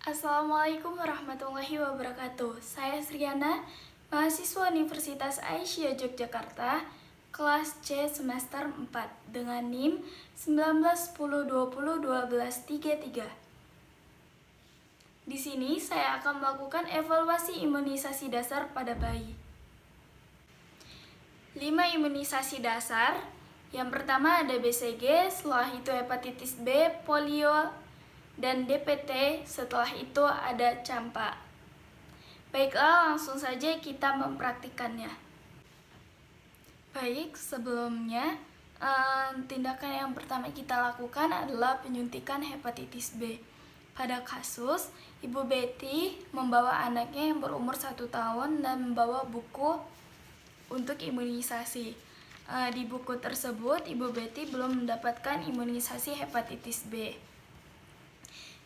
Assalamualaikum warahmatullahi wabarakatuh. Saya Sriana, mahasiswa Universitas Aisyah Yogyakarta, kelas C semester 4 dengan NIM 1910201233. Di sini saya akan melakukan evaluasi imunisasi dasar pada bayi. 5 imunisasi dasar. Yang pertama ada BCG, setelah itu hepatitis B, polio, dan DPT, setelah itu ada campak. Baiklah, langsung saja kita mempraktikkannya. Baik, sebelumnya tindakan yang pertama kita lakukan adalah penyuntikan hepatitis B. Pada kasus, Ibu Betty membawa anaknya yang berumur 1 tahun dan membawa buku untuk imunisasi. Di buku tersebut, Ibu Betty belum mendapatkan imunisasi hepatitis B.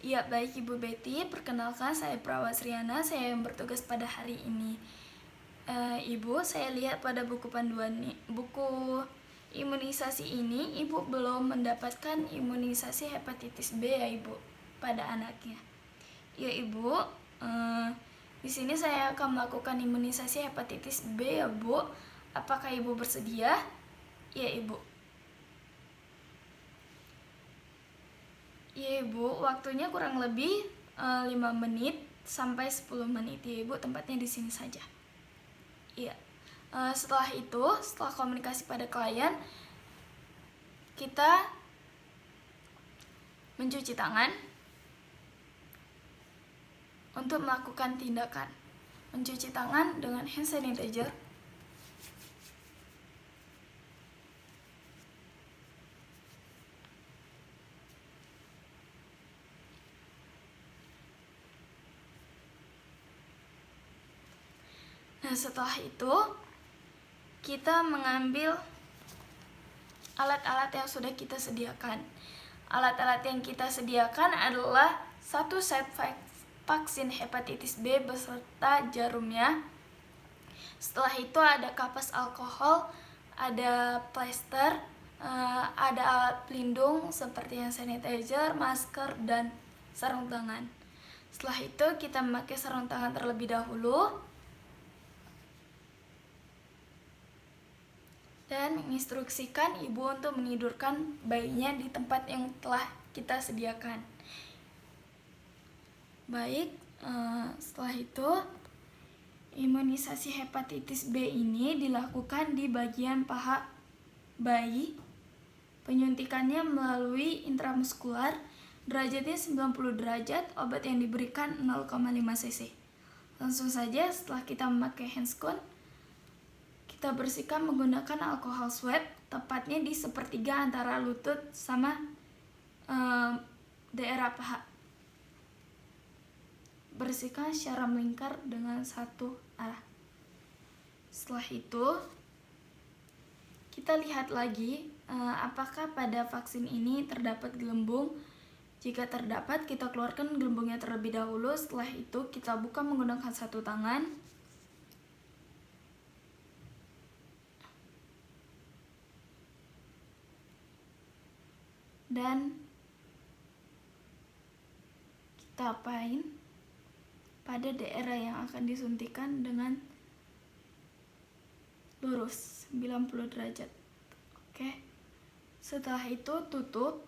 Ya, baik Ibu Betty, perkenalkan saya Perawat Sriana, saya yang bertugas pada hari ini. Ibu, saya lihat pada buku panduan buku imunisasi ini, Ibu belum mendapatkan imunisasi hepatitis B ya Ibu, pada anaknya. Ya Ibu, di sini saya akan melakukan imunisasi hepatitis B ya Bu. Apakah Ibu bersedia? Ya Ibu. Ya Ibu, waktunya kurang lebih 5 menit sampai 10 menit ya Ibu, tempatnya di sini saja. Iya. Setelah itu, setelah komunikasi pada klien, kita mencuci tangan untuk melakukan tindakan mencuci tangan dengan hand sanitizer. Nah, setelah itu kita mengambil alat-alat yang sudah kita sediakan. Alat-alat yang kita sediakan adalah 1 set vaksin hepatitis B beserta jarumnya. Setelah itu ada kapas alkohol, ada plester, ada alat pelindung seperti hand sanitizer, masker, dan sarung tangan. Setelah itu kita memakai sarung tangan terlebih dahulu dan menginstruksikan ibu untuk menidurkan bayinya di tempat yang telah kita sediakan. Baik, setelah itu imunisasi hepatitis B ini dilakukan di bagian paha bayi. Penyuntikannya melalui intramuskular, derajatnya 90 derajat, obat yang diberikan 0,5 cc. Langsung saja setelah kita memakai handscoon, kita bersihkan menggunakan alkohol swab, tepatnya di sepertiga antara lutut sama daerah paha. Bersihkan secara melingkar dengan satu arah. Setelah itu, kita lihat lagi apakah pada vaksin ini terdapat gelembung. Jika terdapat, kita keluarkan gelembungnya terlebih dahulu. Setelah itu, kita buka menggunakan satu tangan. Dan kita apain pada daerah yang akan disuntikan dengan lurus 90 derajat. Oke. Setelah itu tutup.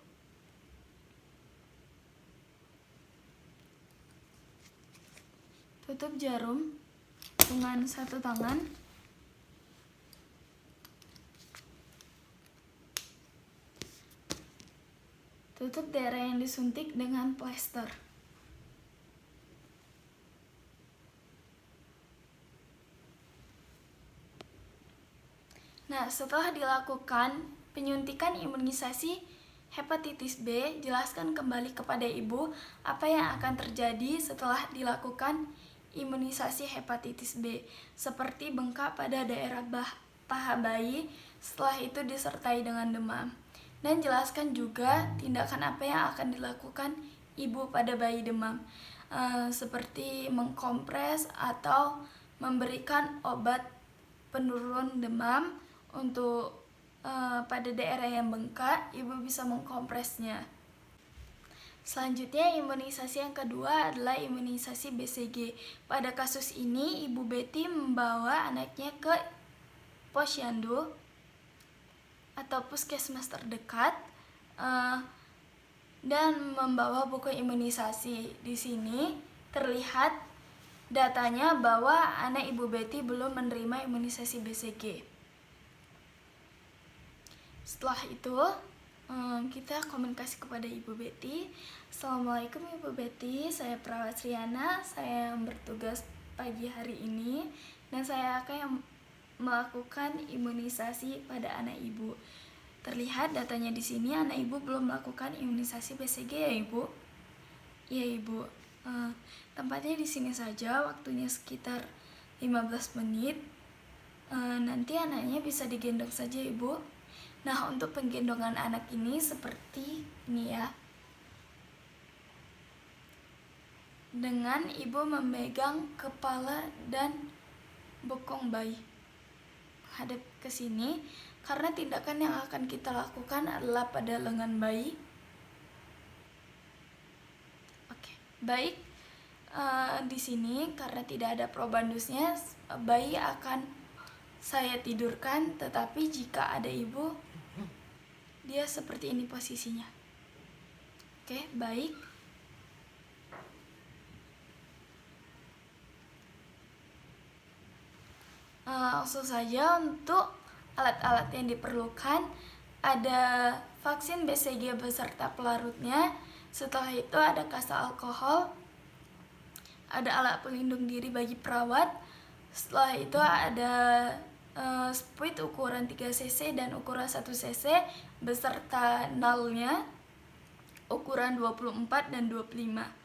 Tutup jarum dengan satu tangan. Tutup daerah yang disuntik dengan plester. Nah, setelah dilakukan penyuntikan imunisasi hepatitis B, jelaskan kembali kepada ibu apa yang akan terjadi setelah dilakukan imunisasi hepatitis B, seperti bengkak pada daerah paha bayi, setelah itu disertai dengan demam. Dan jelaskan juga tindakan apa yang akan dilakukan ibu pada bayi demam, seperti mengkompres atau memberikan obat penurun demam. Untuk pada daerah yang bengkak, ibu bisa mengkompresnya. Selanjutnya, imunisasi yang kedua adalah imunisasi BCG. Pada kasus ini, Ibu Betty membawa anaknya ke posyandu atau puskesmas terdekat dan membawa buku imunisasi. Di sini terlihat datanya bahwa anak Ibu Betty belum menerima imunisasi BCG. Setelah itu, kita komunikasi kepada Ibu Betty. Assalamualaikum Ibu Betty, saya perawat Riana, saya bertugas pagi hari ini dan saya akan melakukan imunisasi pada anak Ibu. Terlihat datanya di sini anak Ibu belum melakukan imunisasi BCG ya Ibu? Ya Ibu. Tempatnya di sini saja, waktunya sekitar 15 menit. Nanti anaknya bisa digendong saja Ibu. Nah, untuk penggendongan anak ini seperti ini ya. Dengan ibu memegang kepala dan bokong bayi. Hadap ke sini karena tindakan yang akan kita lakukan adalah pada lengan bayi. Oke, baik. Di sini karena tidak ada probandusnya, bayi akan saya tidurkan, tetapi jika ada ibu, dia seperti ini posisinya. Oke, baik. Langsung saja untuk alat-alat yang diperlukan, ada vaksin BCG beserta pelarutnya. Setelah itu ada kasa alkohol, ada alat pelindung diri bagi perawat. Setelah itu ada spuit ukuran 3 cc dan ukuran 1 cc beserta nalnya ukuran 24 dan 25.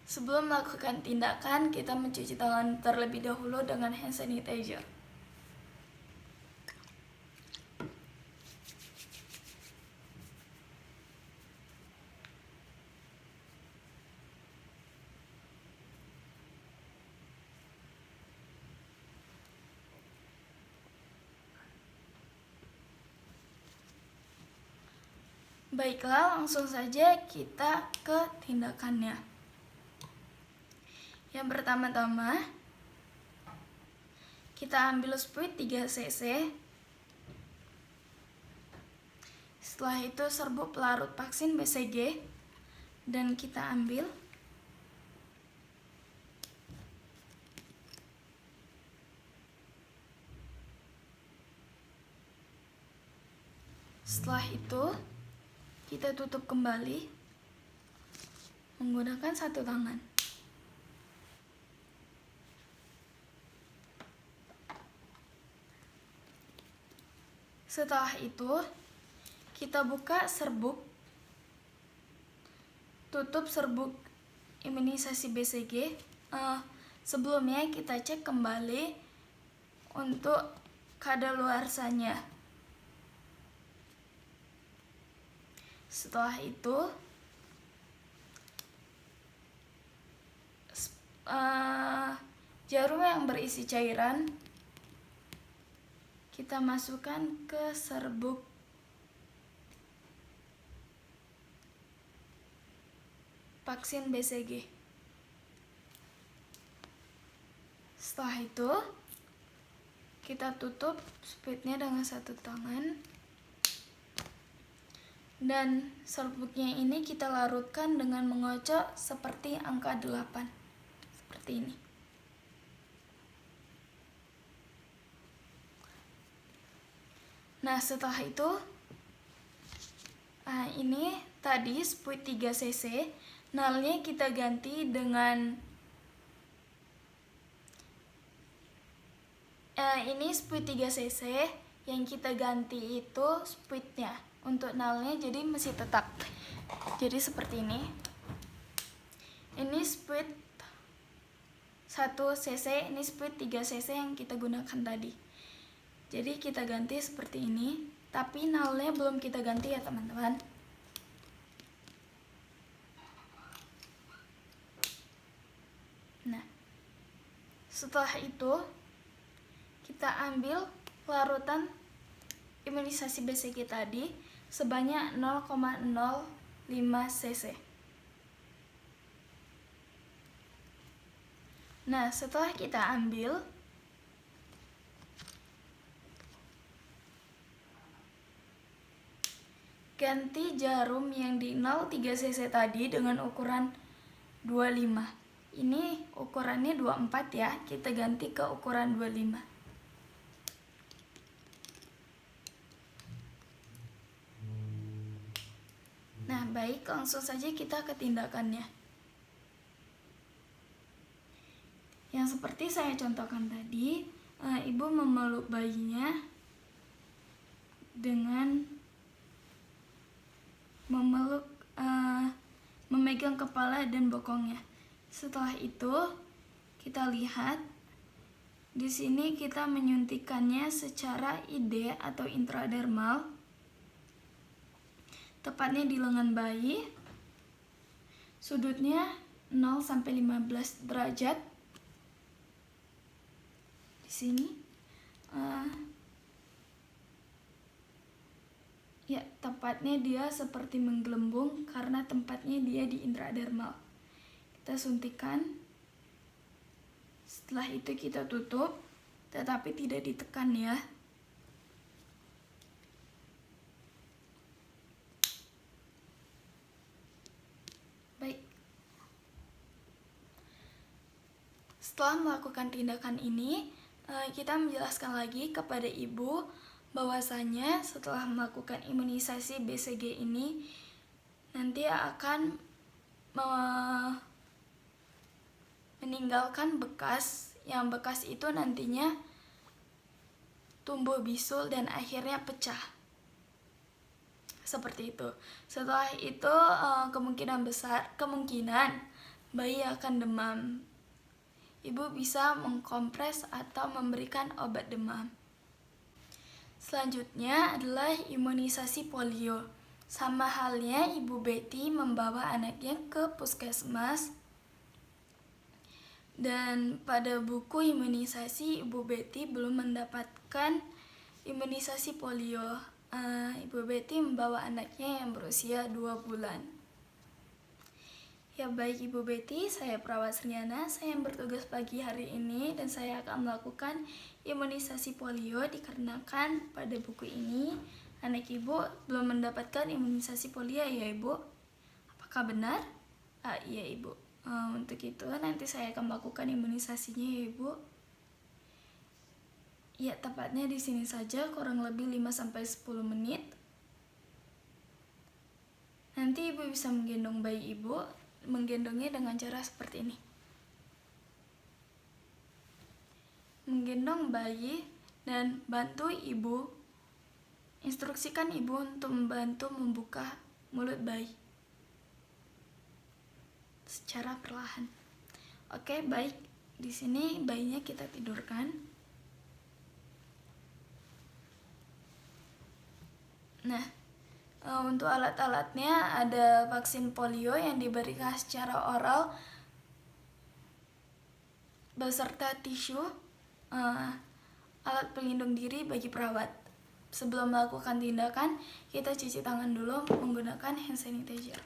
Sebelum melakukan tindakan, kita mencuci tangan terlebih dahulu dengan hand sanitizer. Baiklah, langsung saja kita ke tindakannya. Yang pertama-tama, kita ambil spuit 3 cc. Setelah itu serbuk pelarut vaksin BCG dan kita ambil. Setelah itu kita tutup kembali menggunakan satu tangan. Setelah itu kita buka serbuk, tutup serbuk imunisasi BCG. Sebelumnya kita cek kembali untuk kadaluarsanya. Setelah itu jarum yang berisi cairan kita masukkan ke serbuk vaksin BCG. Setelah itu kita tutup spuitnya dengan satu tangan. Dan serbuknya ini kita larutkan dengan mengocok seperti angka 8. Seperti ini. Nah, setelah itu ini tadi spuit 3 cc, nalnya kita ganti dengan ini spuit 3 cc, yang kita ganti itu spuitnya. Untuk nalnya jadi masih tetap. Jadi seperti ini. Ini spuit 1 cc, ini spuit 3 cc yang kita gunakan tadi. Jadi kita ganti seperti ini, tapi nalnya belum kita ganti ya teman-teman. Nah, setelah itu kita ambil larutan imunisasi BCG tadi, sebanyak 0,05 cc. Nah, setelah kita ambil, ganti jarum yang di 0,3 cc tadi dengan ukuran 25. Ini ukurannya 24 ya, kita ganti ke ukuran 25. Nah, baik, langsung saja kita ke tindakannya. Yang seperti saya contohkan tadi, ibu memeluk bayinya dengan memegang kepala dan bokongnya. Setelah itu, kita lihat di sini kita menyuntikannya secara ID atau intradermal, tepatnya di lengan bayi. Sudutnya 0-15 derajat. Di sini ya, tepatnya dia seperti menggelembung karena tempatnya dia di intradermal. Kita suntikan. Setelah itu kita tutup, tetapi tidak ditekan ya. Baik. Setelah melakukan tindakan ini, kita menjelaskan lagi kepada ibu bahwasanya setelah melakukan imunisasi BCG ini nanti akan meninggalkan bekas, yang bekas itu nantinya tumbuh bisul dan akhirnya pecah. Seperti itu. Setelah itu kemungkinan bayi akan demam. Ibu bisa mengkompres atau memberikan obat demam. Selanjutnya adalah imunisasi polio. Sama halnya Ibu Betty membawa anaknya ke puskesmas. Dan pada buku imunisasi Ibu Betty belum mendapatkan imunisasi polio. Ibu Betty membawa anaknya yang berusia 2 bulan. Ya baik Ibu Betty, saya perawat Sriana, saya yang bertugas pagi hari ini dan saya akan melakukan imunisasi polio dikarenakan pada buku ini anak Ibu belum mendapatkan imunisasi polio ya Ibu. Apakah benar? Iya Ibu. Untuk itu nanti saya akan melakukan imunisasinya ya Ibu. Ya, tepatnya di sini saja kurang lebih 5-10 menit. Nanti Ibu bisa menggendong bayi Ibu. Menggendongnya dengan cara seperti ini. Menggendong bayi dan bantu ibu, instruksikan ibu untuk membantu membuka mulut bayi secara perlahan. Oke, baik. Di sini bayinya kita tidurkan. Nah, untuk alat-alatnya ada vaksin polio yang diberikan secara oral beserta tisu, alat pelindung diri bagi perawat. Sebelum melakukan tindakan, kita cuci tangan dulu menggunakan hand sanitizer.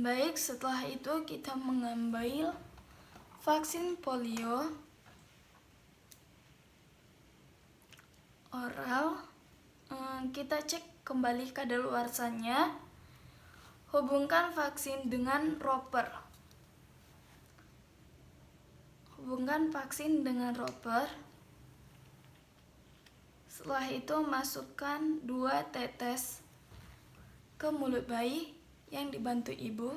Baik, setelah itu kita mengambil vaksin polio oral. Kita cek kembali kadaluarsanya. Hubungkan vaksin dengan roper. Setelah itu masukkan 2 tetes ke mulut bayi yang dibantu ibu.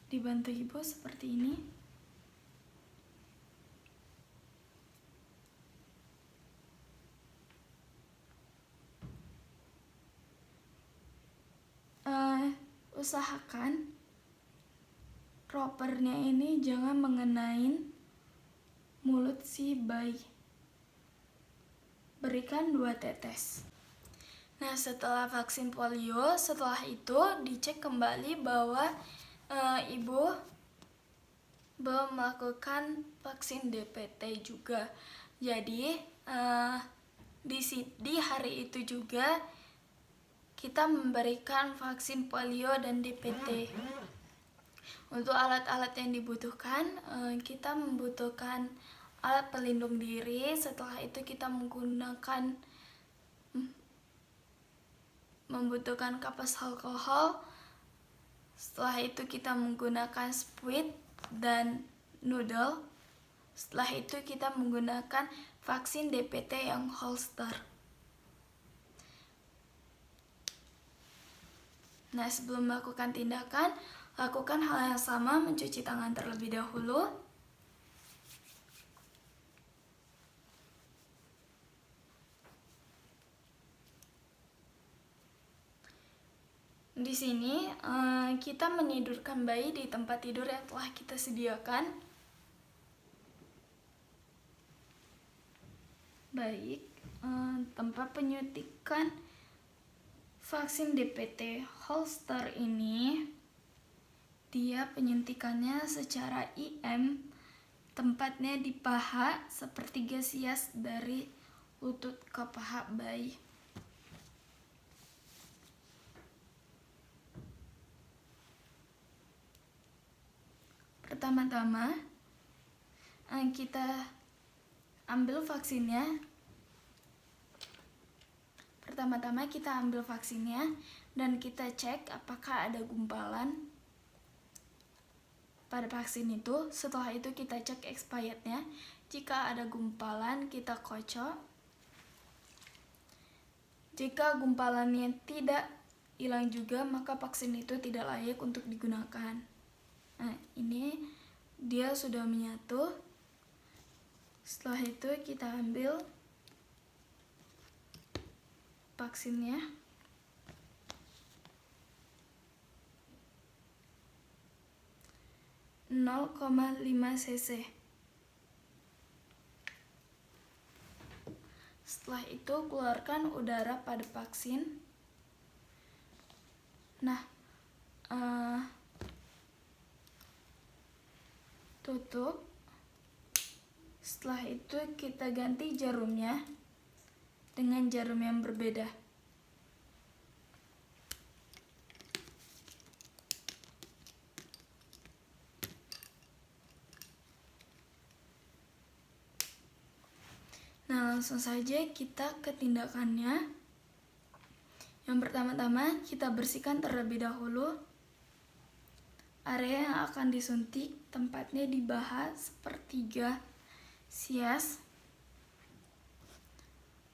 Dibantu ibu seperti ini. Usahakan ropernya ini jangan mengenain mulut si bayi. Berikan 2 tetes. Nah, setelah vaksin polio, setelah itu dicek kembali bahwa ibu belum melakukan vaksin DPT juga. Jadi di hari itu juga kita memberikan vaksin polio dan DPT. Untuk alat-alat yang dibutuhkan, kita membutuhkan alat pelindung diri. Setelah itu kita membutuhkan kapas alkohol. Setelah itu kita menggunakan spuit dan noodle. Setelah itu kita menggunakan vaksin DPT yang holster. Nah, sebelum melakukan tindakan, lakukan hal yang sama, mencuci tangan terlebih dahulu. Di sini kita menidurkan bayi di tempat tidur yang telah kita sediakan. Baik, tempat penyuntikan vaksin DPT holster ini, dia penyuntikannya secara IM, tempatnya di paha, sepertiga sias dari lutut ke paha bayi. Pertama-tama kita ambil vaksinnya. Pertama-tama kita ambil vaksinnya dan kita cek apakah ada gumpalan pada vaksin itu. Setelah itu kita cek expirednya. Jika ada gumpalan, kita kocok. Jika gumpalannya tidak hilang juga, maka vaksin itu tidak layak untuk digunakan. Nah, ini dia sudah menyatu. Setelah itu kita ambil vaksinnya. (0,5 cc). Setelah itu keluarkan udara pada vaksin. Nah, tutup. Setelah itu kita ganti jarumnya dengan jarum yang berbeda. Nah, langsung saja kita ke tindakannya. Yang pertama-tama kita bersihkan terlebih dahulu area yang akan disuntik, tempatnya di paha, sepertiga sias.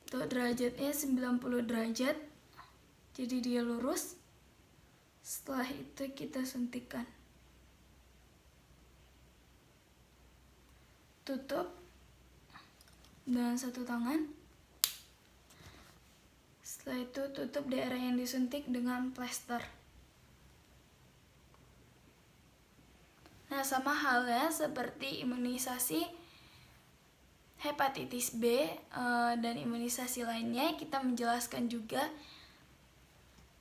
Untuk derajatnya 90 derajat, jadi dia lurus. Setelah itu kita suntikan. Tutup dengan satu tangan. Setelah itu tutup daerah yang disuntik dengan plester. Nah, sama halnya seperti imunisasi hepatitis B dan imunisasi lainnya, kita menjelaskan juga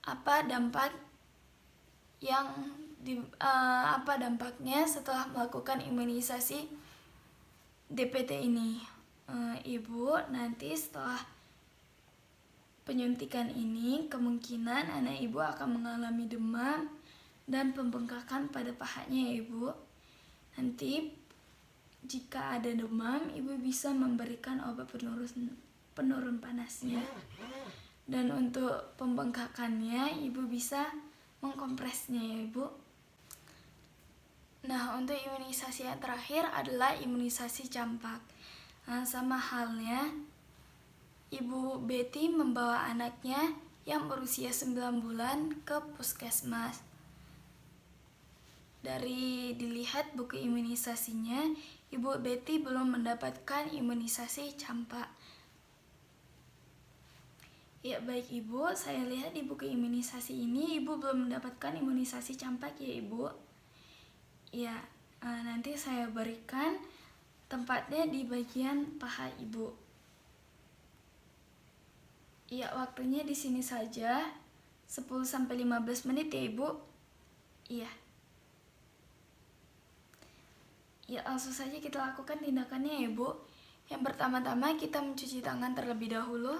apa dampaknya setelah melakukan imunisasi DPT ini. Ibu nanti setelah penyuntikan ini, kemungkinan anak ibu akan mengalami demam dan pembengkakan pada pahanya ya ibu. Nanti jika ada demam, ibu bisa memberikan obat penurun panasnya. Dan untuk pembengkakannya, ibu bisa mengkompresnya ya ibu. Nah, untuk imunisasi yang terakhir adalah imunisasi campak. Nah, sama halnya, Ibu Betty membawa anaknya yang berusia 9 bulan ke puskesmas. Dari dilihat buku imunisasinya, Ibu Betty belum mendapatkan imunisasi campak. Ya baik ibu, saya lihat di buku imunisasi ini ibu belum mendapatkan imunisasi campak ya ibu. Ya, nanti saya berikan tempatnya di bagian paha ibu. Ya, waktunya di sini saja 10-15 menit ya, Ibu. Iya. Ya, langsung saja kita lakukan tindakannya ya, Bu. Yang pertama-tama kita mencuci tangan terlebih dahulu.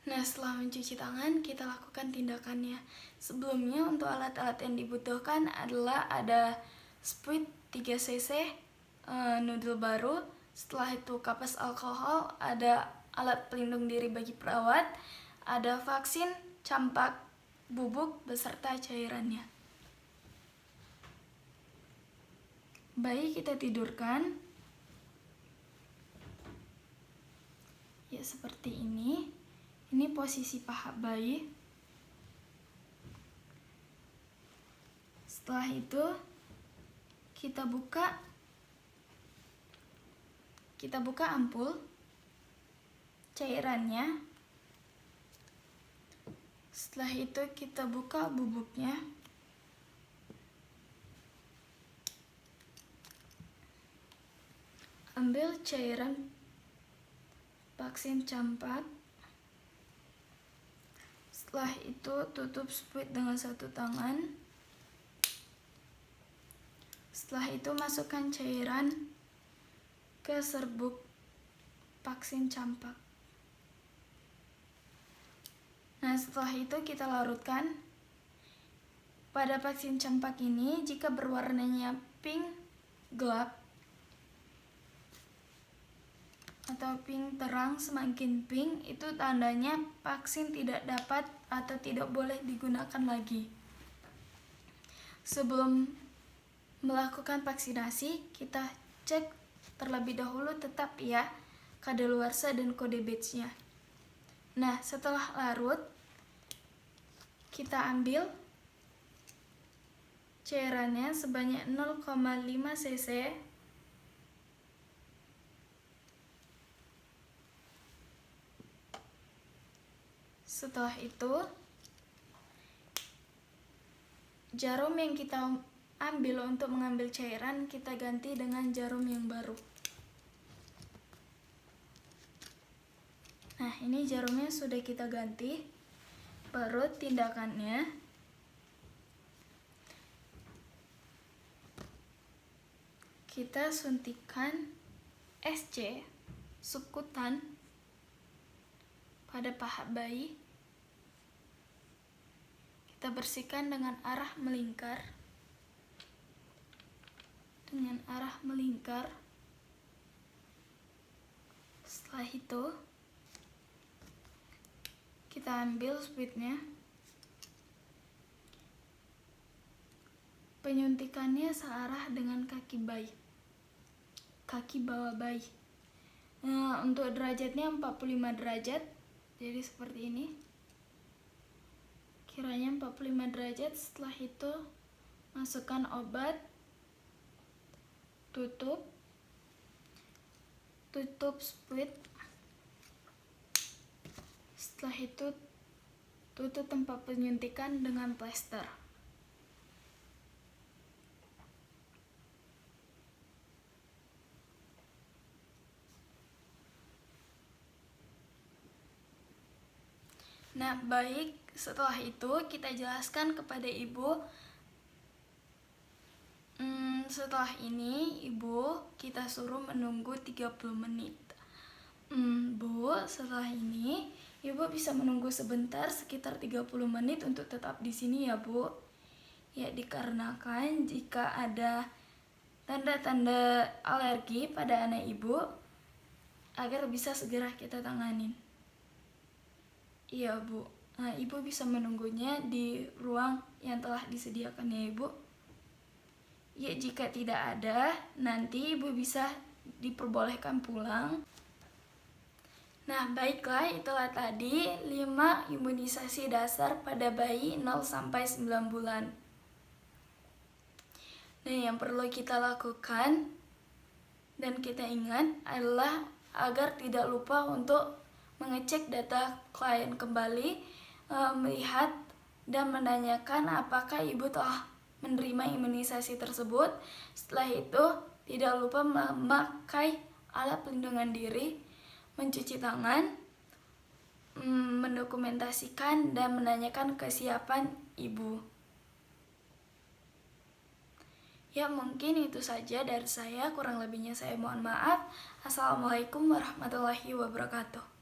Nah, setelah mencuci tangan, kita lakukan tindakannya. Sebelumnya, untuk alat-alat yang dibutuhkan adalah ada spuit 3 cc, noodle baru, setelah itu kapas alkohol, ada alat pelindung diri bagi perawat, ada vaksin, campak, bubuk, beserta cairannya. Bayi kita tidurkan. Ya, seperti ini. Ini posisi paha bayi. Setelah itu kita buka ampul cairannya. Setelah itu kita buka bubuknya. Ambil cairan vaksin campak. Setelah itu tutup spuit dengan satu tangan. Setelah itu masukkan cairan ke serbuk vaksin campak. Nah, setelah itu kita larutkan. Pada vaksin campak ini, jika berwarnanya pink gelap atau pink terang, semakin pink itu tandanya vaksin tidak dapat atau tidak boleh digunakan lagi. Sebelum melakukan vaksinasi, kita cek terlebih dahulu tetap ya kadaluarsa dan kode batch-nya. Nah, setelah larut, kita ambil cairannya sebanyak 0,5 cc. Setelah itu, jarum yang kita ambil untuk mengambil cairan kita ganti dengan jarum yang baru. Nah, ini jarumnya sudah kita ganti. Baru tindakannya, kita suntikan SC subkutan pada paha bayi. Kita bersihkan dengan arah melingkar. Setelah itu, kita ambil spuitnya. Penyuntikannya searah dengan kaki bawah bayi. Nah, untuk derajatnya 45 derajat. Jadi seperti ini. Kiranya 45 derajat. Setelah itu masukkan obat. Tutup spuit. Setelah itu tutup tempat penyuntikan dengan plester. Nah, baik, setelah itu kita jelaskan kepada ibu. Setelah ini ibu kita suruh menunggu 30 menit. Bu, setelah ini ibu bisa menunggu sebentar sekitar 30 menit untuk tetap di sini ya, Bu. Ya, dikarenakan jika ada tanda-tanda alergi pada anak ibu agar bisa segera kita tanganin. Iya, Bu. Nah, ibu bisa menunggunya di ruang yang telah disediakan ya, Ibu. Ya, jika tidak ada, nanti ibu bisa diperbolehkan pulang. Nah, baiklah, itulah tadi 5 imunisasi dasar pada bayi 0-9 bulan. Nah, yang perlu kita lakukan dan kita ingat adalah agar tidak lupa untuk mengecek data klien kembali melihat dan menanyakan apakah ibu telah menerima imunisasi tersebut. Setelah itu, tidak lupa memakai alat pelindungan diri, mencuci tangan, mendokumentasikan dan menanyakan kesiapan ibu. Ya, mungkin itu saja dari saya. Kurang lebihnya saya mohon maaf. Assalamualaikum warahmatullahi wabarakatuh.